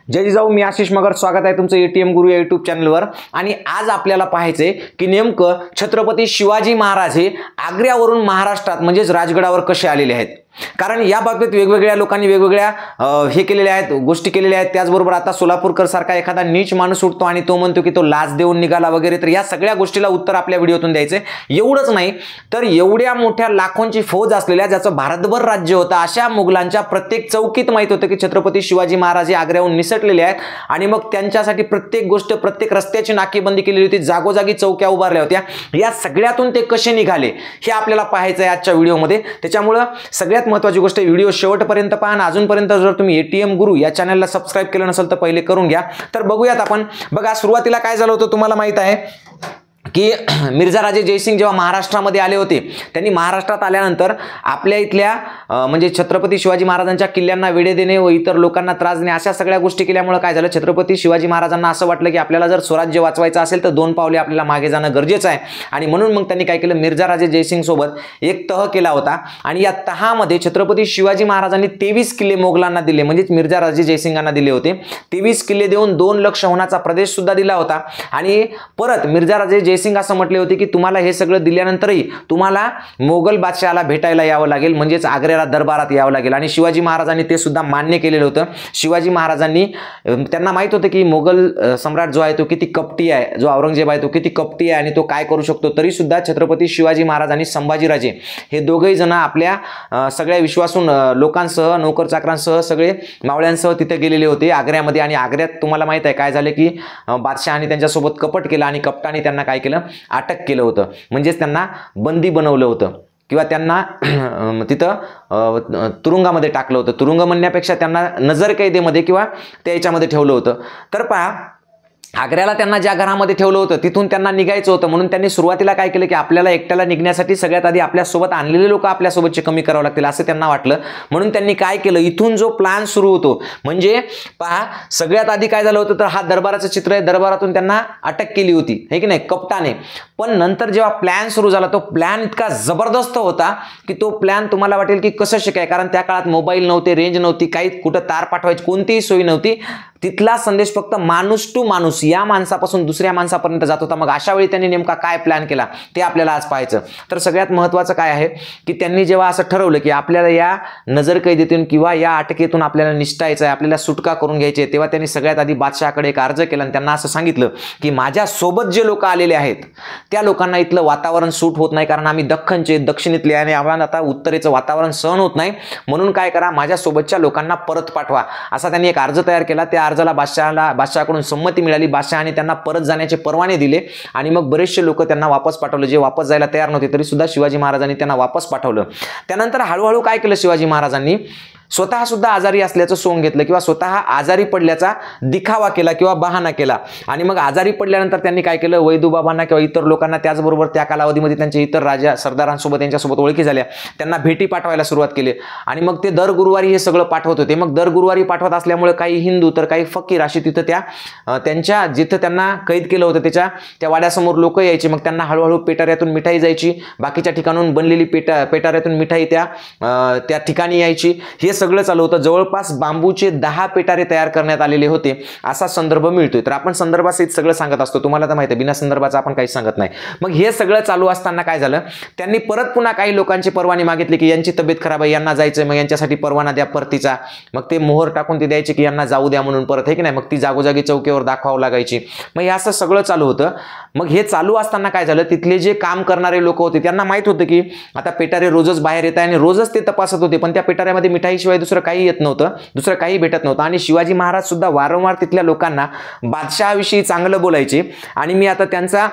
जय जिजाऊ, मी आशिष मगर. स्वागत आहे तुमचं एटीएम गुरु या यूट्यूब चॅनलवर. आणि आज आपल्याला पाहायचंय की नेमकं छत्रपती शिवाजी महाराज हे आग्र्यावरून महाराष्ट्रात म्हणजेच राजगडावर कसे आलेले आहेत. कारण या बाबतीत वेगवेगळ्या लोकांनी वेगवेगळ्या हे केलेल्या आहेत, गोष्टी केलेल्या आहेत. त्याचबरोबर आता सोलापूरकर सारखा एखादा नीच माणूस उठतो आणि तो म्हणतो की तो लाच देऊन निघाला वगैरे. तर या सगळ्या गोष्टीला उत्तर आपल्या व्हिडिओतून द्यायचंय. एवढंच नाही तर एवढ्या मोठ्या लाखोंची फौज असलेल्या, ज्याचं भारतभर राज्य होतं, अशा मुघलांच्या प्रत्येक चौकीत माहित होतं की छत्रपती शिवाजी महाराज हे आग्र्याहून निसटलेले आहेत. आणि मग त्यांच्यासाठी प्रत्येक गोष्ट, प्रत्येक रस्त्याची नाकेबंदी केलेली होती, जागोजागी चौक्या उभारल्या होत्या. या सगळ्यातून ते कसे निघाले हे आपल्याला पाहायचं आहे आजच्या व्हिडिओमध्ये. त्याच्यामुळे सगळ्यात महत्त्वाची गोष्ट, व्हिडिओ शेवटपर्यंत पहा. आणि अजूनपर्यंत जर तुम्ही एटीएम गुरु या चॅनलला सबस्क्राइब केलं नसेल तर पहिले करून घ्या. तर बघूयात आपण. बघा, सुरुवातीला काय झालं होतं तुम्हाला माहित आहे की मिर्झा राजे जयसिंग जेव्हा महाराष्ट्रामध्ये आले होते, त्यांनी महाराष्ट्रात आल्यानंतर आपल्या इथल्या म्हणजे छत्रपती शिवाजी महाराजांच्या किल्ल्यांना वेढे देणे व इतर लोकांना त्रास देणे अशा सगळ्या गोष्टी केल्यामुळे काय झालं, छत्रपती शिवाजी महाराजांना असं वाटलं की आपल्याला जर स्वराज्य वाचवायचं असेल तर 2 पावले आपल्याला मागे जाणं गरजेचं आहे. आणि म्हणून मग त्यांनी काय केलं, मिर्झा राजे जयसिंग सोबत एक तह केला होता. आणि या तहामध्ये छत्रपती शिवाजी महाराजांनी 23 किल्ले मोगलांना दिले, म्हणजेच मिर्झा राजे जयसिंगांना दिले होते. 23 किल्ले देऊन 2 लाख होण्याचा प्रदेश सुद्धा दिला होता. आणि परत मिर्झा राजे जयसिंग असं म्हटले होते की तुम्हाला हे सगळं दिल्यानंतरही तुम्हाला मोगल बादशहाला भेटायला यावं लागेल, म्हणजेच आग्र्याला दरबारात यावं लागेल. आणि शिवाजी महाराजांनी ते सुद्धा मान्य केलेलं होतं. शिवाजी महाराजांनी, त्यांना माहित होतं की मोगल सम्राट जो आहे तो किती कपटी आहे, जो औरंगजेब आहे तो किती कपटी आहे आणि तो काय करू शकतो. तरी सुद्धा छत्रपती शिवाजी महाराज आणि संभाजीराजे हे दोघेही जण आपल्या सगळ्या विश्वासून लोकांसह, नोकर चाकरांसह, सगळे मावळ्यांसह तिथे गेलेले होते आग्र्यामध्ये. आणि आग्र्यात तुम्हाला माहित आहे काय झालं की बादशहाने त्यांच्यासोबत कपट केलं आणि कपटाने त्यांना काय केलं, अटक केलं होतं. म्हणजेच त्यांना बंदी बनवलं होतं किंवा त्यांना तिथं तुरुंगामध्ये टाकलं होतं. तुरुंग म्हणण्यापेक्षा त्यांना नजरकैदेमध्ये किंवा त्याच्यामध्ये ठेवलं होतं. तर पहा, आग्र्याला त्यांना ज्या घरामध्ये ठेवलं होतं तिथून त्यांना निघायचं होतं. म्हणून त्यांनी सुरुवातीला काय केलं की आपल्याला एकट्याला निघण्यासाठी सगळ्यात आधी आपल्यासोबत आणलेले लोक आपल्यासोबतचे कमी करावं लागतील असं त्यांना वाटलं. म्हणून त्यांनी काय केलं, इथून जो प्लॅन सुरू होतो, म्हणजे पहा सगळ्यात आधी काय झालं होतं तर हा दरबाराचं चित्र आहे. दरबारातून त्यांना अटक केली होती, हे की नाही, कपटाने. पण नंतर जेव्हा प्लॅन सुरू झाला तो प्लॅन इतका जबरदस्त होता की तो प्लॅन तुम्हाला वाटेल की कसं शक्य आहे. कारण त्या काळात मोबाईल नव्हते, रेंज नव्हती, काही कुठं तार पाठवायची कोणतीही सोय नव्हती. तिथला संदेश फक्त माणूस टू माणूस, या माणसापासून दुसऱ्या माणसापर्यंत जात होता. मग अशा वेळी त्यांनी नेमका काय प्लॅन केला ते आपल्याला आज पाहायचं. तर सगळ्यात महत्त्वाचं काय आहे की त्यांनी जेव्हा असं ठरवलं की आपल्याला या नजरकैदेतून किंवा या अटकेतून आपल्याला निष्ठायचं आहे, आपल्याला सुटका करून घ्यायची आहे, तेव्हा त्यांनी सगळ्यात आधी बादशहाकडे एक अर्ज केला आणि त्यांना असं सांगितलं की माझ्यासोबत जे लोक आलेले आहेत त्या लोकांना इथलं वातावरण सूट होत नाही. कारण आम्ही दख्खनचे, दक्षिणेतले आणि आम्हाला आता उत्तरेचं वातावरण सहन होत नाही. म्हणून काय करा, माझ्यासोबतच्या लोकांना परत पाठवा. असा त्यांनी एक अर्ज तयार केला. त्या अर्जाला बादशहाकडून संमती मिळाली. बादशहाने त्यांना परत जाण्याचे परवाने दिले. आणि मग बरेचसे लोक त्यांना वापस पाठवले, जे वापस जायला तयार नव्हते. तरी सुद्धा शिवाजी महाराजांनी त्यांना वापस पाठवलं. त्यानंतर हळूहळू काय केलं, शिवाजी महाराजांनी स्वतः सुद्धा आजारी असल्याचं सोंग घेतलं किंवा स्वतः आजारी पडल्याचा दिखावा केला किंवा बहाणा केला. आणि मग आजारी पडल्यानंतर त्यांनी काय केलं, वैदूबाबांना किंवा इतर लोकांना, त्याचबरोबर त्या कालावधीमध्ये त्यांच्या इतर राजा सरदारांसोबत त्यांच्यासोबत ओळखी झाल्या, त्यांना भेटी पाठवायला सुरुवात केली. आणि मग ते दर गुरुवारी हे सगळं पाठवत होते. मग दर गुरुवारी पाठवत असल्यामुळे काही हिंदू तर काही फकीर अशी तिथं त्यांच्या जिथं त्यांना कैद केलं होतं त्या वाड्यासमोर लोक यायचे. मग त्यांना हळूहळू पेटाऱ्यातून मिठाई जायची, बाकीच्या ठिकाणून बनलेली पेटाऱ्यातून मिठाई त्या ठिकाणी यायची. हे सगळं चालू होतं. जवळपास बांबूचे 10 पेटारे तयार करण्यात आलेले होते असा संदर्भ मिळतोय. तर आपण संदर्भासहित सगळं सांगत असतो, तुम्हाला तर माहिती आहे, बिना संदर्भाचं आपण काही सांगत नाही. मग हे सगळं चालू असताना काय झालं, त्यांनी परत पुन्हा काही लोकांची परवाने मागितली की यांची तब्येत खराब आहे, यांना जायचं, मग यांच्यासाठी परवाना द्या परतीचा. मग ते मोहर टाकून ते द्यायचे की यांना जाऊ द्या म्हणून परत, हे की नाही. मग ती जागोजागी चौकीवर दाखवावं लागायची. मग हे असं सगळं चालू होतं. मग हे चालू असताना काय झालं, तिथले जे काम करणारे लोक होते त्यांना माहित होतं की आता पेटारे रोजच बाहेर येत आहे आणि रोजच ते तपासत होते. पण त्या पेटाऱ्यामध्ये मिठाईशिवाय दुसरं काही येत नव्हतं, दुसरं काही भेटत नव्हतं. आणि शिवाजी महाराज सुद्धा वारंवार तिथल्या लोकांना बादशहाविषयी चांगलं बोलायचे. आणि मी आता त्यांचा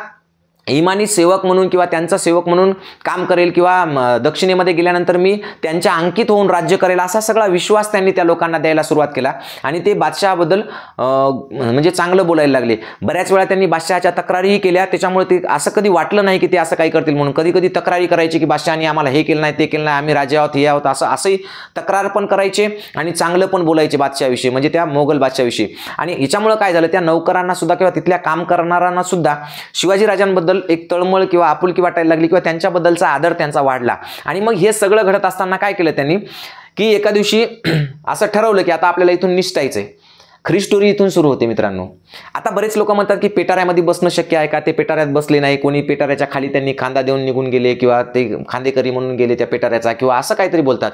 इमानी सेवक म्हणून किंवा त्यांचा सेवक म्हणून काम करेल किंवा दक्षिणेमध्ये गेल्यानंतर मी त्यांच्या अंकित होऊन राज्य करेल, असा सगळा विश्वास त्यांनी त्या लोकांना द्यायला सुरुवात केला. आणि ते बादशहाबद्दल म्हणजे चांगलं बोलायला लागले. बऱ्याच वेळा त्यांनी बादशहाच्या तक्रारीही केल्या. त्याच्यामुळे ते असं कधी वाटलं नाही की ते असं काही करतील म्हणून. कधी कधी तक्रारी करायची की बादशहाने आम्हाला हे केलं नाही, ते केलं नाही, आम्ही राजे आहोत, हे आहोत, असंही तक्रार पण करायचे आणि चांगलं पण बोलायचे बादशहाविषयी, म्हणजे त्या मोगल बादशहाविषयी. आणि याच्यामुळे काय झालं, त्या नौकरांना सुद्धा किंवा तिथल्या काम करणाऱ्यांना सुद्धा शिवाजी राजांबद्दल एक तळमळ किंवा आपुलकी वाटायला लागली किंवा त्यांच्याबद्दलचा आदर त्यांचा वाढला. आणि मग हे सगळं घडत असताना काय केलं त्यांनी की एका दिवशी असं ठरवलं की आता आपल्याला इथून निसटायचंय. खरी स्टोरी इथून सुरू होते मित्रांनो. आता बरेच लोक म्हणतात की पेटाऱ्यामध्ये बसणं शक्य आहे का, ते पेटाऱ्यात बसले नाही, कोणी पेटाऱ्याच्या खाली त्यांनी खांदा देऊन निघून गेले किंवा ते खांदेकरी म्हणून गेले त्या पेटाऱ्याचा किंवा असं काहीतरी बोलतात.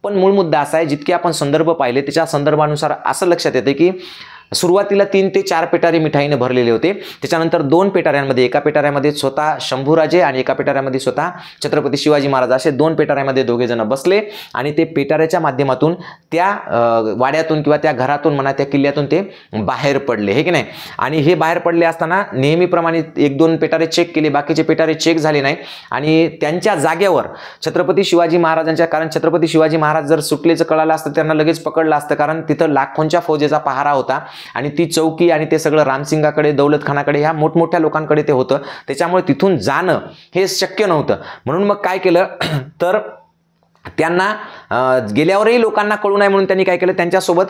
पण मूळ मुद्दा असा आहे, जितके आपण संदर्भ पाहिले त्याच्या संदर्भानुसार असं लक्षात येते की सुरुवातीला 3 ते 4 पेटारे मिठाईने भरलेले होते. त्याच्यानंतर 2 पेटाऱ्यांमध्ये, एका पेटाऱ्यामध्ये स्वतः शंभूराजे आणि एका पेटाऱ्यामध्ये स्वतः छत्रपती शिवाजी महाराज असे 2 पेटाऱ्यामध्ये दोघे जण बसले आणि ते पेटाऱ्याच्या माध्यमातून त्या वाड्यातून किंवा त्या घरातून म्हणा त्या किल्ल्यातून ते बाहेर पडले, हे की नाही. आणि हे बाहेर पडले असताना नेहमीप्रमाणे 1-2 पेटारे चेक केले, बाकीचे पेटारे चेक झाले नाही आणि त्यांच्या जागेवर छत्रपती शिवाजी महाराजांच्या, कारण छत्रपती शिवाजी महाराज जर सुटलेचं कळालं असतं त्यांना लगेच पकडलं असतं, कारण तिथं लाखोंच्या फौजेचा पहारा होता आणि ती चौकी आणि ते सगळं रामसिंगाकडे, दौलत खानाकडे, ह्या मोठमोठ्या लोकांकडे ते होतं. त्याच्यामुळे तिथून जाणं हे शक्य नव्हतं. म्हणून मग काय केलं तर त्यांना गेल्यावरही लोकांना कळू नये म्हणून त्यांनी काय केलं, त्यांच्यासोबत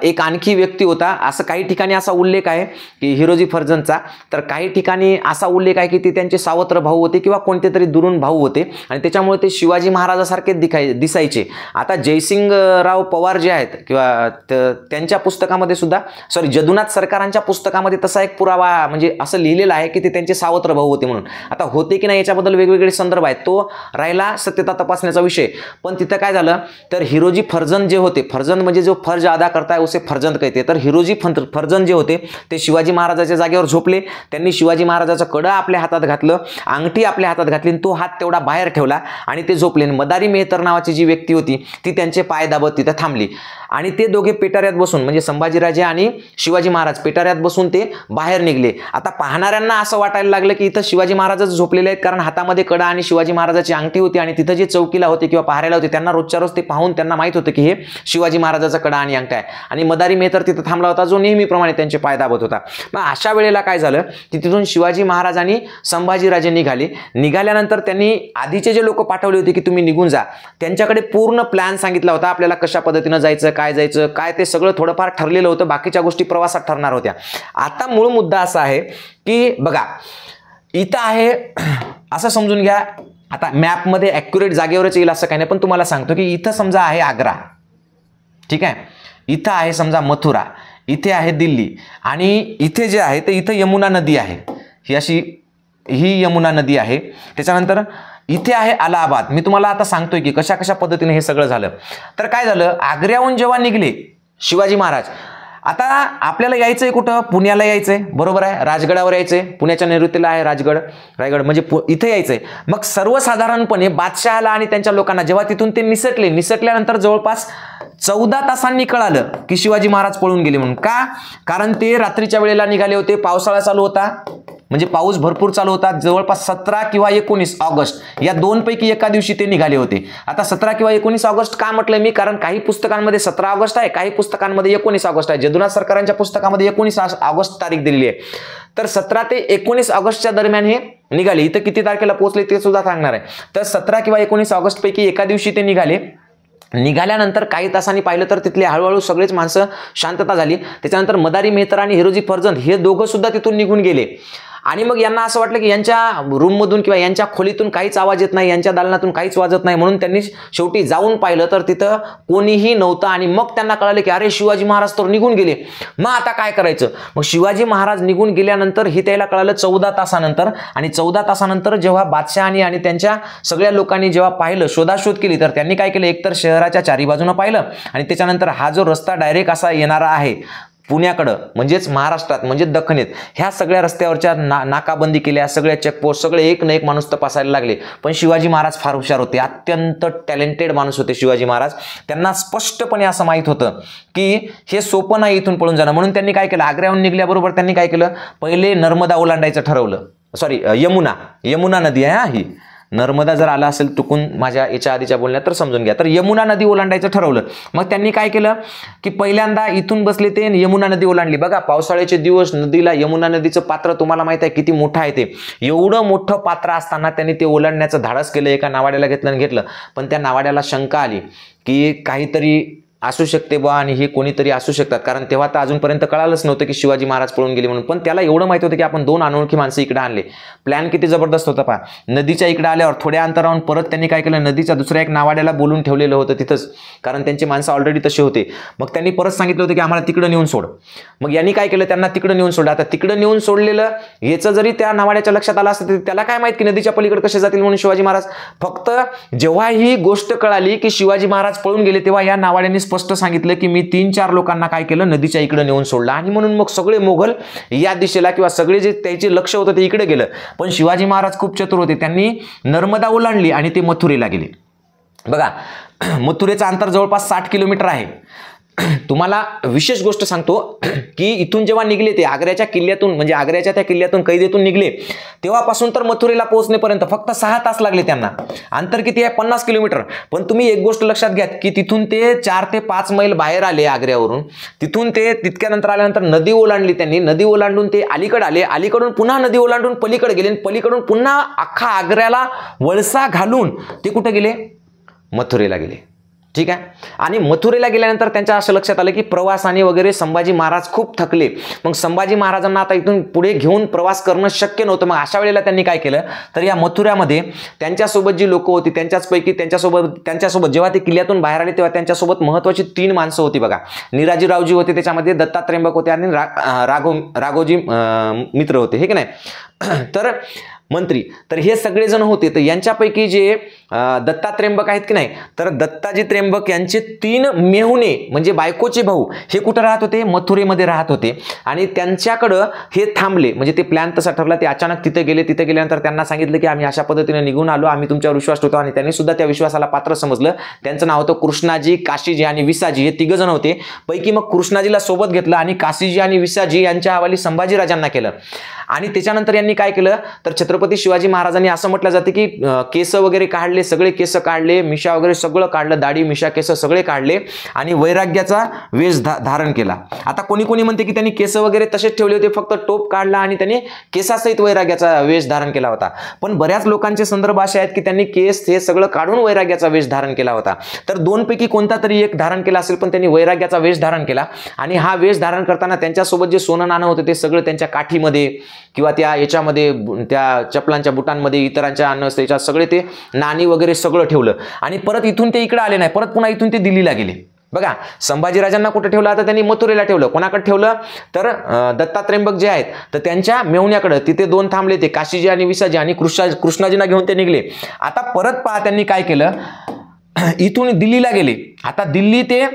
एक आणखी व्यक्ती होता. असं काही ठिकाणी असा उल्लेख आहे की हिरोजी फर्जंदचा, तर काही ठिकाणी असा उल्लेख आहे की ते त्यांचे सावत्र भाऊ होते किंवा कोणते तरी दुरून भाऊ होते आणि त्याच्यामुळे ते शिवाजी महाराजासारखे दिसायचे. आता जयसिंगराव पवार जे आहेत किंवा त्यांच्या पुस्तकामध्ये सुद्धा, जदुनाथ सरकारांच्या पुस्तकामध्ये तसा एक पुरावा म्हणजे असं लिहिलेलं आहे की ते त्यांचे सावत्र भाऊ होते म्हणून. आता होते की नाही याच्याबद्दल वेगवेगळे संदर्भ आहेत, तो राहिला सत्यता तपासण्याचा विषय. पण तिथं काय झालं तर हिरोजी फर्जंद जे होते, फर्जंद म्हणजे जो फर्ज अदा करता है उसे फर्जंद कहते, तर हिरोजी फर्जंद जे होते ते शिवाजी महाराजाच्या जागेवर झोपले. त्यांनी शिवाजी महाराजाचं कडं आपल्या हातात घातलं, अंगठी आपल्या हातात घातली, तो हात तेवढा बाहेर ठेवला आणि ते झोपले. मदारी मेहतर नावाची जी व्यक्ती होती ती त्यांचे पाय दाबत तिथं थांबली आणि ते दोघे पेटाऱ्यात बसून, म्हणजे संभाजीराजे आणि शिवाजी महाराज पेटाऱ्यात बसून ते बाहेर निघले. आता पाहणाऱ्यांना असं वाटायला लागलं की इथं शिवाजी महाराजच झोपलेले आहेत, कारण हातामध्ये कडा आणि शिवाजी महाराजाची अंगठी होती आणि तिथं जे चौकीला होते किंवा पाहायला होते त्यांना रोजच्या रोज ते पाहून त्यांना माहित होतं की हे शिवाजी महाराजाचा कडा आणि अंगठा आहे. आणि मदारी मेहतर तिथं थांबला होता जो नेहमीप्रमाणे त्यांचे पाय दाबत होता. मग अशा वेळेला काय झालं की तिथून शिवाजी महाराज आणि संभाजीराजे निघाले. निघाल्यानंतर त्यांनी आधीचे जे लोक पाठवले होते की तुम्ही निघून जा, त्यांच्याकडे पूर्ण प्लॅन सांगितला होता, आपल्याला कशा पद्धतीनं जायचं, काय जायचं, काय ते सगळं थोडंफार ठरलेलं होतं. बाकीच्या गोष्टी प्रवासात ठरणार होत्या. आता मूळ मुद्दा असा आहे की बघा इथं आहे असं समजून घ्या. आता मॅपमध्ये ॲक्युरेट जागेवरच येईल असं काही नाही, पण तुम्हाला सांगतो की इथं समजा आहे आग्रा, ठीक आहे, इथं आहे समजा मथुरा, इथे आहे दिल्ली आणि इथे जे आहे ते इथं यमुना नदी आहे, ही यमुना नदी आहे. त्याच्यानंतर इथे आहे अलाहाबाद. मी तुम्हाला आता सांगतोय की कशा कशा पद्धतीने हे सगळं झालं. तर काय झालं, आग्र्याहून जेव्हा निघले शिवाजी महाराज, आता आपल्याला यायचंय कुठं, पुण्याला यायचंय, बरोबर आहे, राजगडावर यायचंय, पुण्याच्या नैऋत्येला आहे रायगड म्हणजे इथे यायचंय. मग सर्वसाधारणपणे बादशहाला आणि त्यांच्या लोकांना जेव्हा तिथून ते निसटल्यानंतर जवळपास 14 तासांनी कळालं की शिवाजी महाराज पळून गेले म्हणून. का, कारण ते रात्रीच्या वेळेला निघाले होते, पावसाळा चालू होता, म्हणजे पाऊस भरपूर चालू होता. जवळपास 17 किंवा 19 ऑगस्ट या दोनपैकी एका दिवशी ते निघाले होते. आता 17 किंवा 19 ऑगस्ट का म्हटलं मी, कारण काही पुस्तकांमध्ये 17 ऑगस्ट आहे, काही पुस्तकांमध्ये 19 ऑगस्ट आहे. जदुनाथ सरकारांच्या पुस्तकामध्ये 19 ऑगस्ट तारीख दिलेली आहे. तर 17 ते 19 ऑगस्टच्या दरम्यान हे निघाले. इथं किती तारखेला पोहोचले ते सुद्धा सांगणार आहे. तर 17 किंवा 19 ऑगस्ट पैकी एका दिवशी ते निघाले. निघाल्यानंतर काही तासांनी पाहिलं तर तिथले हळूहळू सगळेच माणसं शांतता झाली. त्याच्यानंतर मदारी मेहतर आणि हिरोजी फर्जंद हे दोघं सुद्धा तिथून निघून गेले आणि मग यांना असं वाटलं की यांच्या रूममधून किंवा यांच्या खोलीतून काहीच आवाज येत नाही, यांच्या दालनातून काहीच वाजत नाही, म्हणून त्यांनी शेवटी जाऊन पाहिलं तर तिथं कोणीही नव्हतं. आणि मग त्यांना कळालं की अरे शिवाजी महाराज तर निघून गेले, मग आता काय करायचं. मग शिवाजी महाराज निघून गेल्यानंतर ही त्याला कळालं 14 तासानंतर. आणि 14 तासानंतर जेव्हा बादशहानी आणि त्यांच्या सगळ्या लोकांनी जेव्हा पाहिलं, शोधाशोध केली, तर त्यांनी काय केलं, एकतर शहराच्या चारी बाजूनं पाहिलं आणि त्याच्यानंतर हा जो रस्ता डायरेक्ट असा येणारा आहे पुण्याकडं, म्हणजेच महाराष्ट्रात, म्हणजे दख्खनीत, ह्या सगळ्या रस्त्यावरच्या नाकाबंदी केल्या, सगळ्या चेकपोस्ट, सगळे एक ना एक माणूस तपासायला लागले. पण शिवाजी महाराज फार हुशार होते, अत्यंत टॅलेंटेड माणूस होते शिवाजी महाराज. त्यांना स्पष्टपणे असं माहीत होतं की हे सोपं नाही इथून पळून जाणं. म्हणून त्यांनी काय केलं, आग्र्याहून निघल्याबरोबर त्यांनी काय केलं, पहिले नर्मदा ओलांडायचं ठरवलं. यमुना नदी आहे ही. नर्मदा जर आला असेल चुकून माझ्या याच्या आधीच्या बोलण्यात तर समजून घ्या. तर यमुना नदी ओलांडायचं ठरवलं. मग त्यांनी काय केलं की पहिल्यांदा इथून बसले ते यमुना नदी ओलांडली. बघा पावसाळ्याचे दिवस, नदीला, यमुना नदीचं पात्र तुम्हाला माहित आहे किती मोठं आहे ते. एवढं मोठं पात्र असताना त्यांनी ते ओलांडण्याचं धाडस केलं. एका नावाड्याला घेतलं. पण त्या नावाड्याला शंका आली की काहीतरी असू शकते बा आणि हे कोणीतरी असू शकतात, कारण तेव्हा तर अजूनपर्यंत कळालंच नव्हतं की शिवाजी महाराज पळून गेले म्हणून. पण त्याला एवढं माहिती होतं की आपण 2 अनोळखी माणसं इकडे आणले. प्लॅन किती जबरदस्त होता पहा. नदीच्या इकडे आल्यावर थोड्या अंतरावरून परत त्यांनी काय केलं, नदीच्या दुसऱ्या एक नावाड्याला बोलून ठेवलेलं होतं तिथंच, कारण त्यांची माणसं ऑलरेडी तसे होते. मग त्यांनी परत सांगितलं होतं की आम्हाला तिकडं नेऊन सोड. मग यांनी काय केलं, त्यांना तिकडं नेऊन सोडलं. आता तिकडं नेऊन सोडलेलं याचं जरी त्या नावाड्याच्या लक्षात आलं असतं, त्याला काय माहित की नदीच्या पलीकडे कसे जातील म्हणून शिवाजी महाराज. फक्त जेव्हा ही गोष्ट कळाली की शिवाजी महाराज पळून गेले, तेव्हा या नावाड्यांनी स्पष्ट सांगितलं की मी 3-4 लोकांना काय केलं, नदीच्या इकडे नेऊन सोडलं. आणि म्हणून मग सगळे मोगल या दिशेला किंवा सगळे जे त्याचे लक्ष होतं ते इकडे गेलं. पण शिवाजी महाराज खूप चतुर होते. त्यांनी नर्मदा ओलांडली आणि ते मथुरेला गेले. बघा, मथुरेचं अंतर जवळपास 60 किलोमीटर आहे. तुम्हाला विशेष गोष्ट सांगतो की इथून जेव्हा निघले ते आग्र्याच्या किल्ल्यातून, म्हणजे आग्र्याच्या त्या किल्ल्यातून कैदेतून निघले, तेव्हापासून तर मथुरेला पोहोचण्यापर्यंत फक्त 6 तास लागले त्यांना. अंतर किती आहे, 50 किलोमीटर. पण तुम्ही एक गोष्ट लक्षात घ्या की तिथून ते 4 ते 5 मैल बाहेर आले आग्र्यावरून. तिथून ते तितक्यानंतर आल्यानंतर नदी ओलांडली त्यांनी. नदी ओलांडून ते अलीकडे आले. अलीकडून पुन्हा नदी ओलांडून पलीकडे गेले. पलीकडून पुन्हा अख्खा आग्र्याला वळसा घालून ते कुठे गेले, मथुरेला गेले. ठीक आहे. आणि मथुरेला गेल्यानंतर त्यांच्या असं लक्षात आलं की प्रवासाने वगैरे संभाजी महाराज खूप थकले. मग संभाजी महाराजांना आता इथून पुढे घेऊन प्रवास करणं शक्य नव्हतं. मग अशा वेळेला त्यांनी काय केलं, तर या मथुऱ्यामध्ये त्यांच्यासोबत जी लोक होती त्यांच्याचपैकी त्यांच्यासोबत जेव्हा ते किल्ल्यातून बाहेर आले तेव्हा त्यांच्यासोबत महत्वाची 3 माणसं होती. बघा, निराजीरावजी होते, त्याच्यामध्ये दत्तात्रेंबक होते आणि राघोजी मित्र होते, हे की नाही, तर मंत्री. तर हे सगळेजण होते. तर यांच्यापैकी जे दत्तात्रेंबक आहेत की नाही, तर दत्ताजी त्र्यंबक यांचे 3 मेहुणे म्हणजे बायकोचे भाऊ हे कुठं राहत होते, मथुरेमध्ये राहत होते. आणि त्यांच्याकडं हे थांबले. म्हणजे ते प्लॅन तसा ठरला. ते अचानक तिथे गेले. तिथे गेल्यानंतर त्यांना सांगितलं की आम्ही अशा पद्धतीने निघून आलो, आम्ही तुमच्यावर विश्वास ठेवतो. आणि त्यांनी सुद्धा त्या विश्वासाला पात्र समजलं. त्यांचं नाव होतं कृष्णाजी, काशीजी आणि विसाजी, हे 3 जण होते. पैकी मग कृष्णाजीला सोबत घेतलं आणि काशीजी आणि विसाजी यांच्या हवाली संभाजीराजांना केलं. आणि त्याच्यानंतर यांनी काय केलं, तर छत्रपती शिवाजी महाराजांनी असं म्हटलं जातं की केस वगैरे काढले, सगळे केस काढले, मिशा वगैरे सगळं काढलं, दाढी मिशा केस सगळे काढले आणि वैराग्याचा वेश धारण केला. आता कोणी कोणी म्हणते की त्यांनी केस वगैरे तसेच ठेवले होते, फक्त टोप काढला आणि त्यांनी केसासहित वैराग्याचा वेश धारण केला होता. पण बऱ्याच लोकांचे संदर्भ असे आहेत की त्यांनी केस हे सगळं काढून वैराग्याचा वेश धारण केला होता. तर 2 पैकी कोणता तरी एक धारण केला असेल, पण त्यांनी वैराग्याचा वेश धारण केला. आणि हा वेश धारण करताना त्यांच्यासोबत जे सोनं नाणं होतं ते सगळं त्यांच्या काठीमध्ये किंवा त्या याच्यामध्ये, त्या चपलांच्या बुटांमध्ये, इतरांच्या अन्न त्याच्यात सगळे ते नाणी वगैरे सगळं ठेवलं. आणि परत इथून ते इकडे आले नाही, परत पुन्हा इथून ते दिल्लीला गेले. बघा, संभाजीराजांना कुठे ठेवलं, आता त्यांनी मथुरेला ठेवलं. कोणाकडे ठेवलं, तर दत्तात्रेंबक जे आहेत तर त्यांच्या मेहुण्याकडे. तिथे 2 थांबले, ते काशीजी आणि विसाजी, आणि कृष्णाजींना घेऊन ते निघले. आता परत पहा त्यांनी काय केलं, इथून दिल्लीला गेले. आता दिल्ली ते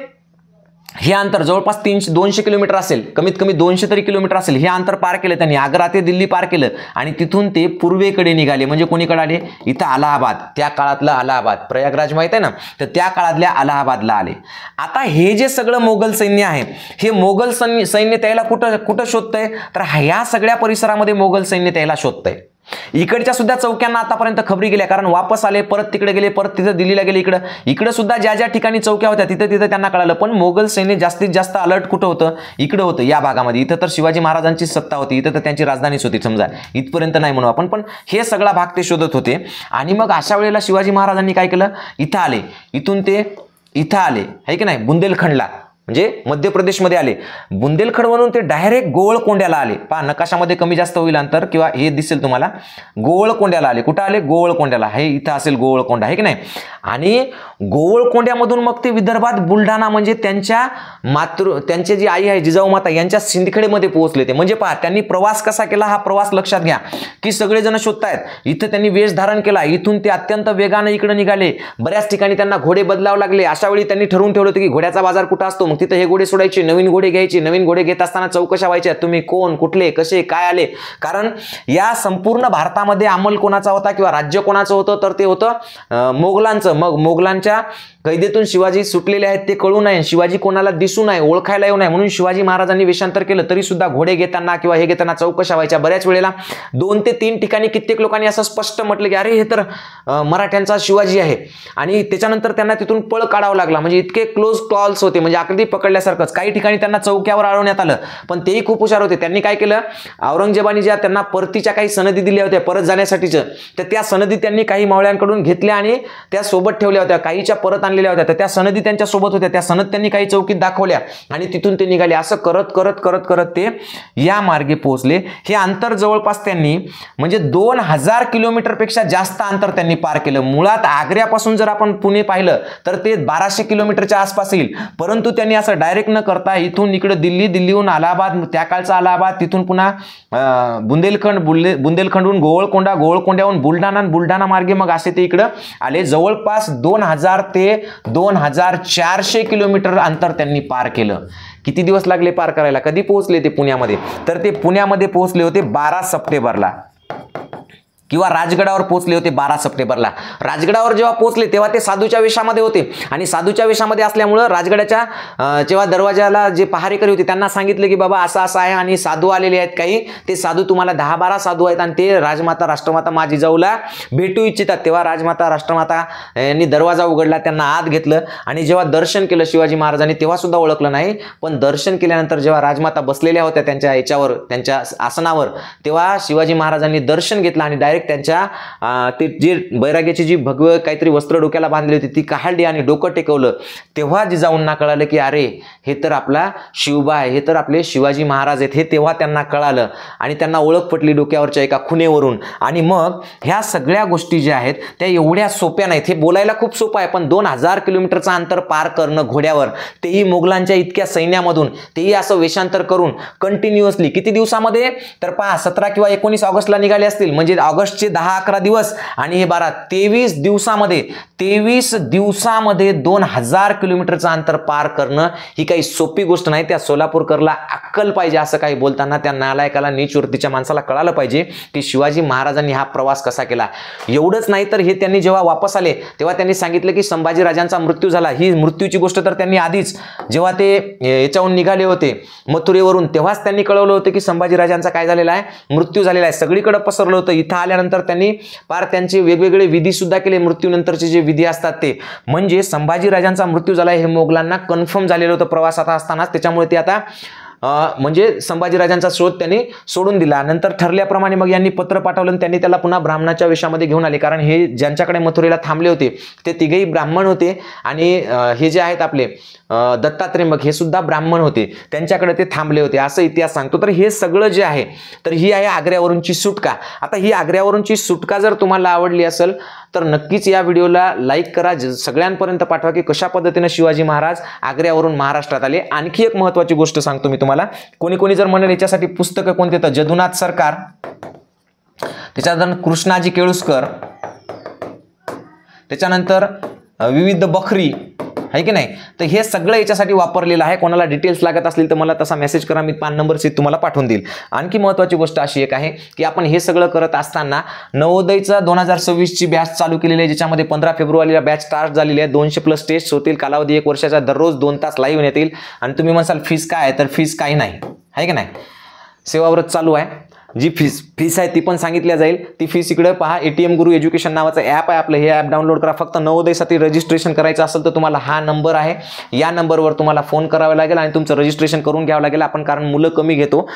हे अंतर जवळपास 200 किलोमीटर असेल, कमीत कमी 200 तरी किलोमीटर असेल. हे अंतर पार केलं त्यांनी, आग्रा ते दिल्ली पार केलं. आणि तिथून ते पूर्वेकडे निघाले. म्हणजे कोणीकडे आले, इथं अलाहाबाद, त्या काळातलं अलाहाबाद, प्रयागराज माहित आहे ना, तर त्या काळातल्या अलाहाबादला आले. आता हे जे सगळं मोगल सैन्य आहे, हे मोगल सैन्य त्याला कुठं शोधतंय, तर ह्या सगळ्या परिसरामध्ये मोगल सैन्य त्याला शोधतंय. इकडच्या सुद्धा चौक्यांना आतापर्यंत खबरी गेल्या, कारण वापस आले, परत तिकडे गेले, परत तिथं दिल्लीला गेले. इकडे सुद्धा ज्या ज्या ठिकाणी चौक्या होत्या तिथं त्यांना कळालं. पण मोगल सैन्य जास्तीत जास्त अलर्ट कुठं होतं, इकडे होतं, या भागामध्ये. इथं तर शिवाजी महाराजांची सत्ता होती, इथं तर त्यांची राजधानीच होती, समजा इथपर्यंत नाही म्हणू आपण, पण हे सगळा भाग ते शोधत होते. आणि मग अशा वेळेला शिवाजी महाराजांनी काय केलं, इथं आले. इथून ते इथं आले, आहे की नाही, बुंदेलखंडला, म्हणजे मध्य प्रदेशमध्ये आले. बुंदेलखंडवरून ते डायरेक्ट गोवळकोंड्याला आले. पहा, नकाशामध्ये कमी जास्त होईल अंतर, किंवा हे दिसेल तुम्हाला, गोवळकोंड्याला आले. कुठं आले, गोवळकोंड्याला. हे इथं असेल गोवळकोंडा, आहे की नाही. आणि गोवळकोंड्यामधून मग ते विदर्भात बुलढाणा, म्हणजे त्यांचे जी आई आहे जिजाऊ माता यांच्या सिंदखेडमध्ये पोहोचले ते. म्हणजे पहा, त्यांनी प्रवास कसा केला, हा प्रवास लक्षात घ्या की सगळेजण शोधतायत. इथं त्यांनी वेश धारण केला. इथून ते अत्यंत वेगाने इकडे निघाले. बऱ्याच ठिकाणी त्यांना घोडे बदलावे लागले. अशा वेळी त्यांनी ठरवून ठेवलं होतं की घोड्याचा बाजार कुठं असतो, मग तिथं हे घोडे सोडायचे, नवीन घोडे घ्यायचे. नवीन घोडे घेत असताना चौकशा व्हायच्या, तुम्ही कोण, कुठले, कसे, काय आले. कारण या संपूर्ण भारतामध्ये अंमल कोणाचा होता किंवा राज्य कोणाचं होतं, तर ते होतं मोगलांचं. मग मोगलांच्या कैदेतून शिवाजी सुटलेले आहेत ते कळू नये, शिवाजी कोणाला दिसू नये, ओळखायला येऊ नये, म्हणून शिवाजी महाराजांनी वेषांतर केलं. तरी सुद्धा घोडे घेताना किंवा हे घेताना चौकशा व्हायच्या. बऱ्याच वेळेला 2 ते 3 ठिकाणी कित्येक लोकांनी असं स्पष्ट म्हटलं की अरे हे तर मराठ्यांचा शिवाजी आहे. आणि त्याच्यानंतर त्यांना तिथून पळ काढावा लागला. म्हणजे इतके क्लोज कॉल्स होते, म्हणजे अगदी पकडल्यासारखंच. काही ठिकाणी त्यांना चौक्यावर अडवण्यात आलं, पण तेही खूप हुशार होते. त्यांनी काय केलं, औरंगजेबाने ज्या त्यांना परतीच्या काही सनदी दिल्या होत्या परत जाण्यासाठीचं, तर त्या सनदी त्यांनी काही मावळ्यांकडून घेतल्या आणि त्या सोबत ठेवल्या होत्या. काहीच्या परत आणलेल्या होत्या, तर त्या सनदी त्यांच्या सोबत होत्या, त्या सनद त्यांनी काही चौकीत दाखवल्या आणि तिथून ते निघाले. असं करत करत करत करत ते या मार्गे पोहोचले. हे अंतर जवळपास त्यांनी म्हणजे 2000 किलोमीटरपेक्षा जास्त अंतर त्यांनी पार केलं. मुळात आग्र्यापासून जर आपण पुणे पाहिलं तर ते 1200 किलोमीटरच्या आसपास येईल, परंतु त्यांनी असं डायरेक्ट न करता इथून इकडे दिल्ली, दिल्लीहून अलाहाबाद, त्या काळचा अलाहाबाद, तिथून पुन्हा बुंदेलखंडहून गोवळकोंडा, गोवळकोंड्याहून बुलढाणा, बुलढाणा मार्गे मग असे ते इकडं आले. जवळपास 2000 ते 2400 किलोमीटर अंतर त्यांनी पार केलं. किती दिवस लागले पार करायला? कधी पोहोचले ते पुण्यामध्ये? तर ते पुण्यामध्ये पोहोचले होते 12 सप्टेंबरला किंवा राजगडावर पोहोचले होते 12 सप्टेंबरला. राजगडावर जेव्हा पोहोचले तेव्हा ते साधूच्या वेशामध्ये होते आणि साधूच्या वेशामध्ये असल्यामुळं राजगडाच्या जेव्हा दरवाजाला जे पहारेकरी होते त्यांना सांगितले की बाबा असं असं आहे आणि साधू आलेले आहेत काही, ते साधू तुम्हाला 10-12 साधू आहेत आणि ते राजमाता राष्ट्रमाता मा जिजाऊला भेटू इच्छितात. तेव्हा राजमाता राष्ट्रमाता यांनी दरवाजा उघडला, त्यांना आत घेतलं आणि जेव्हा दर्शन केलं शिवाजी महाराजांनी तेव्हा सुद्धा ओळखलं नाही, पण दर्शन केल्यानंतर जेव्हा राजमाता बसलेल्या होत्या त्यांच्या याच्यावर, त्यांच्या आसनावर, तेव्हा शिवाजी महाराजांनी दर्शन घेतलं आणि डायरेक्ट त्यांच्या ते जे बैराग्याची जी भगव काहीतरी वस्त्र डोक्याला बांधली होती ती काढली आणि डोकं टेकवलं. तेव्हा जिजाऊंना कळालं की अरे हे तर आपला शिवबा आहे, हे तर आपले शिवाजी महाराज आहेत, हे तेव्हा त्यांना कळालं आणि त्यांना ओळख पटली डोक्यावरच्या एका खुणेवरून. आणि मग ह्या सगळ्या गोष्टी ज्या आहेत त्या एवढ्या सोप्या नाहीत. हे बोलायला खूप सोपं आहे, पण 2000 किलोमीटरचं अंतर पार करणं घोड्यावर, तेही मोगलांच्या इतक्या सैन्यामधून, तेही असं वेषांतर करून कंटिन्युअसली किती दिवसामध्ये? तर पहा 17 किंवा 19 ऑगस्टला निघाले असतील, म्हणजे ऑगस्टचे 10-11 दिवस आणि हे 23 दिवसामध्ये 2000 किलोमीटरचं अंतर पार करणं ही काही सोपी गोष्ट नाही. त्या सोलापूरकरला अक्कल पाहिजे. असं काही बोलताना त्या नालायकाला, नीच वृत्तीच्या माणसाला कळालं पाहिजे की शिवाजी महाराजांनी हा प्रवास कसा केला. एवढंच नाही तर हे त्यांनी जेव्हा वापस आले तेव्हा त्यांनी सांगितलं की संभाजीराजांचा मृत्यू झाला. ही मृत्यूची गोष्ट तर त्यांनी आधीच जेव्हा ते याच्याहून निघाले होते मथुरेवरून तेव्हाच त्यांनी कळवलं होतं की संभाजीराजांचा काय झालेला आहे, मृत्यू झालेला आहे. सगळीकडे पसरलं होतं. इथं आल्यानंतर त्यांनी पार त्यांचे वेगवेगळे विधी सुद्धा केले, मृत्यूनंतरचे जे विधी असतात ते. म्हणजे संभाजीराजांचा मृत्यू झाला हे मोगलांना कन्फर्म झालेलं होतं प्रवासात असतानाच. त्याच्यामुळे ते आता म्हणजे संभाजीराजांचा शोध त्यांनी सोडून दिला. नंतर ठरल्याप्रमाणे मग यांनी पत्र पाठवलं आणि त्यांनी त्याला पुन्हा ब्राह्मणाच्या वेशामध्ये घेऊन आले, कारण हे ज्यांच्याकडे मथुरेला थांबले होते ते तिघेही ब्राह्मण होते आणि हे जे आहेत आपले दत्तात्रेय हे सुद्धा ब्राह्मण होते, त्यांच्याकडे ते थांबले होते असं इतिहास सांगतो. तर हे सगळं जे आहे तर ही आहे आग्र्यावरूनची सुटका. आता ही आग्र्यावरूनची सुटका जर तुम्हाला आवडली असेल तर नक्कीच या व्हिडिओला लाईक करा, सगळ्यांपर्यंत पाठवा की कशा पद्धतीने शिवाजी महाराज आग्र्यावरून महाराष्ट्रात आले. आणखी एक महत्त्वाची गोष्ट सांगतो मी तुम्हाला. कोणी कोणी जर म्हणाले याच्यासाठी पुस्तकं कोणते, तर जदुनाथ सरकार, त्याच्यानंतर कृष्णाजी केळुस्कर, त्याच्यानंतर विविध बखरी आहे की नाही, तर हे सगळं याच्यासाठी वापरलेलं आहे. कोणाला डिटेल्स लागत असतील तर मला तसा मेसेज करा, मी 5 नंबर सीट तुम्हाला पाठवून देईल. आणखी महत्त्वाची गोष्ट अशी एक आहे की आपण हे सगळं करत असताना नवोदयचा 2026ची बॅच चालू केलेली आहे, ज्याच्यामध्ये 15 फेब्रुवारीला बॅच स्टार्ट झालेली आहे. 200+ टेस्ट होतील, कालावधी 1 वर्षाचा, दररोज 2 तास लाईव्ह येतील. आणि तुम्ही म्हणसाल फीस काय आहे, तर फीस काही नाही आहे की नाही, सेवाव्रत चालू आहे. जी फीस आहे ती पण सांगितल्या जाईल. ती फीस इकडे पहा, ATM गुरु एज्युकेशन नावाचं ॲप आहे आपलं, हे ॲप डाउनलोड करा. फक्त नवोदयसाठी रजिस्ट्रेशन करायचं असेल तर तुम्हाला हा नंबर आहे, या नंबरवर तुम्हाला फोन करावा लागेल आणि तुमचं रजिस्ट्रेशन करून घ्यावं लागेल. आपण कारण मुलं कमी घेतो,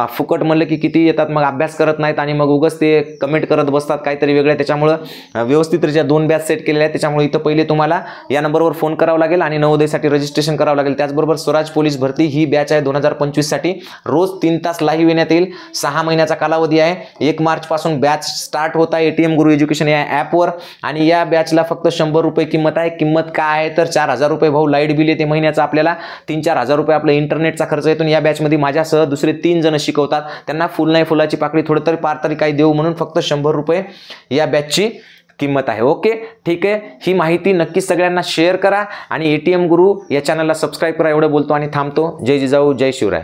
फुकट म्हणलं की किती येतात, मग अभ्यास करत नाहीत आणि मग उगाच ते कमेंट करत बसतात काहीतरी वेगळं. त्याच्यामुळं व्यवस्थितरित्या 2 बॅच सेट केलेल्या आहेत. त्याच्यामुळे इथं पहिले तुम्हाला या नंबरवर फोन करावा लागेल आणि नवोदयसाठी रजिस्ट्रेशन करावं लागेल. त्याचबरोबर स्वराज पोलीस भरती ही बॅच आहे 2025 साठी, रोज 3 तास लाईव्ह येण्यात येईल. 6 महिन्याचा कालावधी आहे. 1 मार्च पासून बॅच स्टार्ट होत आहे ATM गुरु एज्युकेशन या ॲपवर. आणि या बॅचला फक्त 100 रुपये किंमत आहे. किंमत काय आहे तर 4000 रुपये भाऊ लाईट बिल येते महिन्याचं आपल्याला, 3-4 हजार रुपये आपला इंटरनेटचा खर्च येतो. या बॅचमध्ये माझ्यासह दुसरे 3 जण शिकवतात. त्यांना फुल नाही फुलाची पाकळी, थोडं तरी पार तरी काही देऊ म्हणून फक्त 100 रुपये या बॅचची किंमत आहे. ओके, ठीक आहे. ही माहिती नक्कीच सगळ्यांना शेअर करा आणि ATM गुरु या चॅनलला सबस्क्राईब करा. एवढं बोलतो आणि थांबतो. जय जिजाऊ, जय शिवराय.